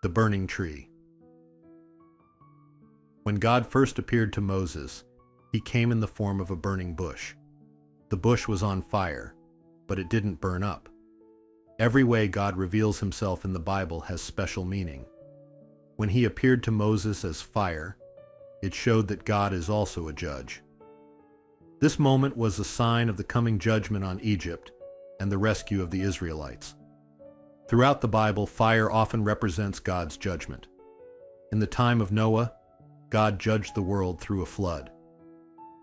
The burning tree. When God first appeared to Moses, he came in the form of a burning bush. The bush was on fire, but it didn't burn up. Every way God reveals himself in the Bible has special meaning. When he appeared to Moses as fire, it showed that God is also a judge. This moment was a sign of the coming judgment on Egypt and the rescue of the Israelites. Throughout the Bible, fire often represents God's judgment. In the time of Noah, God judged the world through a flood.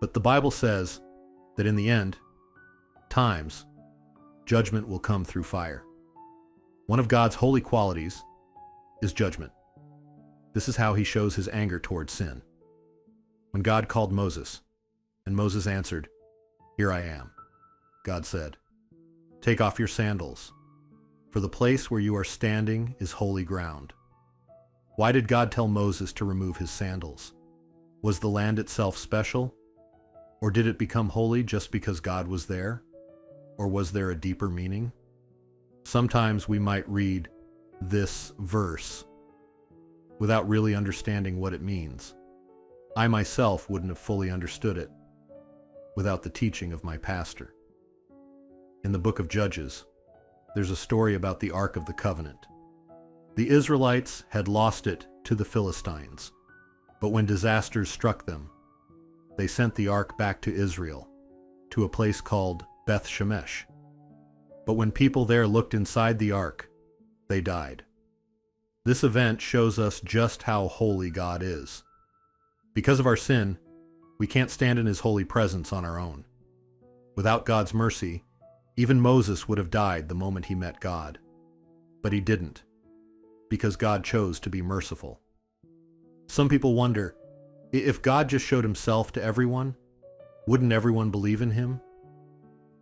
But the Bible says that in the end, times, judgment will come through fire. One of God's holy qualities is judgment. This is how he shows his anger towards sin. When God called Moses, and Moses answered, "Here I am," God said, "Take off your sandals, for the place where you are standing is holy ground." Why did God tell Moses to remove his sandals? Was the land itself special? Or did it become holy just because God was there? Or was there a deeper meaning? Sometimes we might read this verse without really understanding what it means. I myself wouldn't have fully understood it without the teaching of my pastor. In the book of Judges, there's a story about the Ark of the Covenant. The Israelites had lost it to the Philistines, but when disasters struck them, they sent the Ark back to Israel, to a place called Beth Shemesh. But when people there looked inside the Ark, they died. This event shows us just how holy God is. Because of our sin, we can't stand in his holy presence on our own. Without God's mercy, even Moses would have died the moment he met God. But he didn't, because God chose to be merciful. Some people wonder, if God just showed himself to everyone, wouldn't everyone believe in him?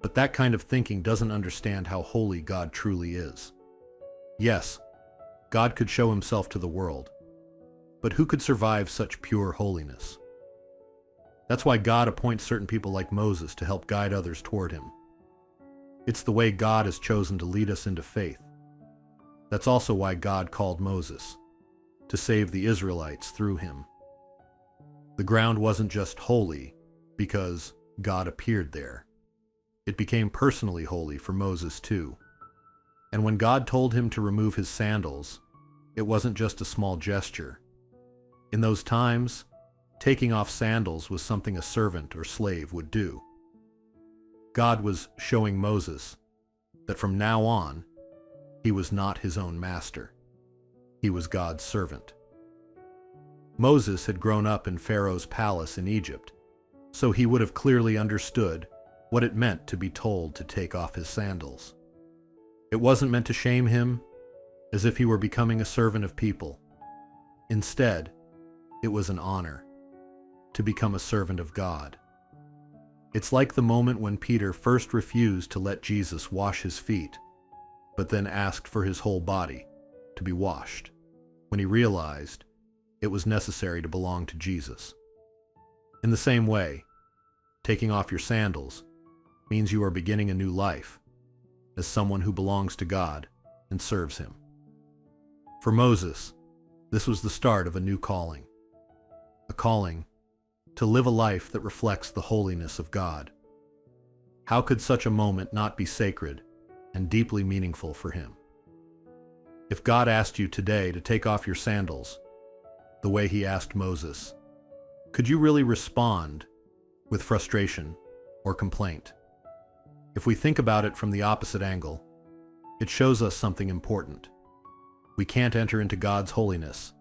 But that kind of thinking doesn't understand how holy God truly is. Yes, God could show himself to the world, but who could survive such pure holiness? That's why God appoints certain people like Moses to help guide others toward him. It's the way God has chosen to lead us into faith. That's also why God called Moses, to save the Israelites through him. The ground wasn't just holy because God appeared there. It became personally holy for Moses too. And when God told him to remove his sandals, it wasn't just a small gesture. In those times, taking off sandals was something a servant or slave would do. God was showing Moses that from now on, he was not his own master. He was God's servant. Moses had grown up in Pharaoh's palace in Egypt, so he would have clearly understood what it meant to be told to take off his sandals. It wasn't meant to shame him, as if he were becoming a servant of people. Instead, it was an honor to become a servant of God. It's like the moment when Peter first refused to let Jesus wash his feet, but then asked for his whole body to be washed, when he realized it was necessary to belong to Jesus. In the same way, taking off your sandals means you are beginning a new life as someone who belongs to God and serves him. For Moses, this was the start of a new calling, a calling to live a life that reflects the holiness of God. How could such a moment not be sacred and deeply meaningful for him? If God asked you today to take off your sandals the way he asked Moses, could you really respond with frustration or complaint? If we think about it from the opposite angle, it shows us something important. We can't enter into God's holiness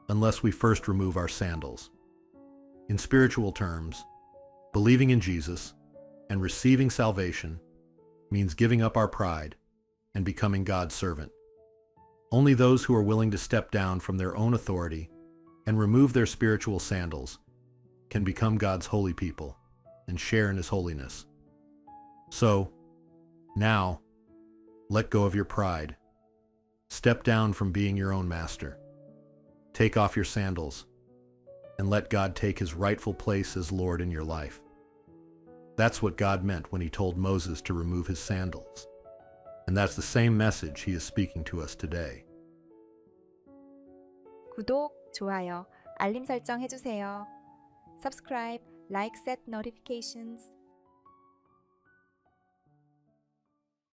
unless we first remove our sandals. In spiritual terms, believing in Jesus and receiving salvation means giving up our pride and becoming God's servant. Only those who are willing to step down from their own authority and remove their spiritual sandals can become God's holy people and share in his holiness. So, now, let go of your pride. Step down from being your own master. Take off your sandals and let God take his rightful place as Lord in your life. That's what God meant when he told Moses to remove his sandals. And that's the same message he is speaking to us today. 구독, 좋아요, 알림 설정 해주세요. Subscribe, like, set notifications.